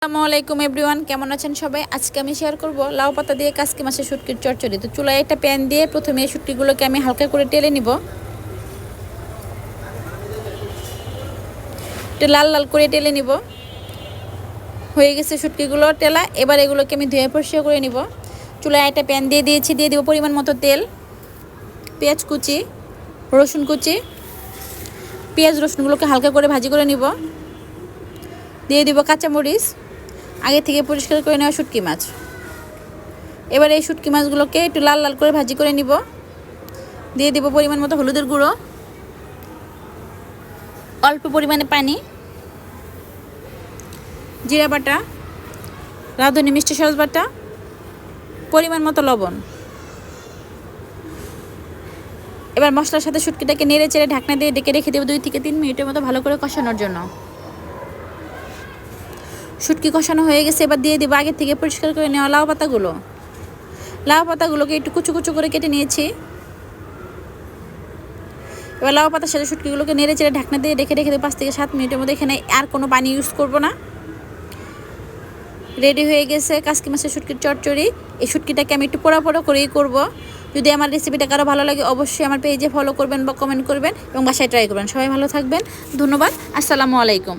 আসসালামু আলাইকুম এভরিওয়ান, কেমন আছেন সবাই? আজকে আমি শেয়ার করব লাউ পাতা দিয়ে কাসকি মাছের শুটকির চচ্চড়ি। তো চুলায় একটা প্যান দিয়ে প্রথমে এই শুটকিগুলোকে আমি হালকা করে টেলে নিব, একটু লাল লাল করে টেলে নিব। হয়ে গেছে শুটকিগুলো টেলা। এবার এগুলোকে আমি ধুয়ে পরিষ্কার করে নিব। চুলায় একটা প্যান দিয়ে দিয়েছি, দিয়ে দিব পরিমাণ মতো তেল, পেঁয়াজ কুচি, রসুন কুচি। পেঁয়াজ রসুনগুলোকে হালকা করে ভাজি করে নিব। দিয়ে দিব কাঁচামরিচ, আগে থেকে পরিষ্কার করে নেওয়া শুটকি মাছ। এবার এই শুটকি মাছগুলোকে একটু লাল লাল করে ভাজি করে নিব। দিয়ে দিব পরিমাণ মতো হলুদের গুঁড়ো, অল্প পরিমাণে পানি, জিরা বাটা, রাঁধুনি মিষ্টি সস বাটা, পরিমাণ মতো লবণ। এবার মশলার সাথে শুটকিটাকে নেড়ে চেড়ে ঢাকনা দিয়ে ডেকে রেখে দেবো 2 থেকে 3 মিনিটের মতো ভালো করে কষানোর জন্য। শুটকি কষানো হয়ে গেছে। এবার দিয়ে দেবো আগে থেকে পরিষ্কার করে নেওয়া লাউ পাতাগুলো। লাউ পাতাগুলোকে একটু কুচু কুচু করে কেটে নিয়েছি। এবার লাউ পাতার সাথে শুটকিগুলোকে নেড়ে চেড়ে ঢাকনা দিয়ে রেখে দেবো 5 থেকে 7 মিনিটের মধ্যে। এখানে আর কোনো পানি ইউজ করব না। রেডি হয়ে গেছে কাসকি মাছের শুটকির চচ্চড়ি। এই শুটকিটাকে আমি একটু পোড়া পোড়া করেই করব। যদি আমার রেসিপিটা কারো ভালো লাগে অবশ্যই আমার পেজে ফলো করবেন বা কমেন্ট করবেন এবং বাসায় ট্রাই করবেন। সবাই ভালো থাকবেন। ধন্যবাদ। আসসালামু আলাইকুম।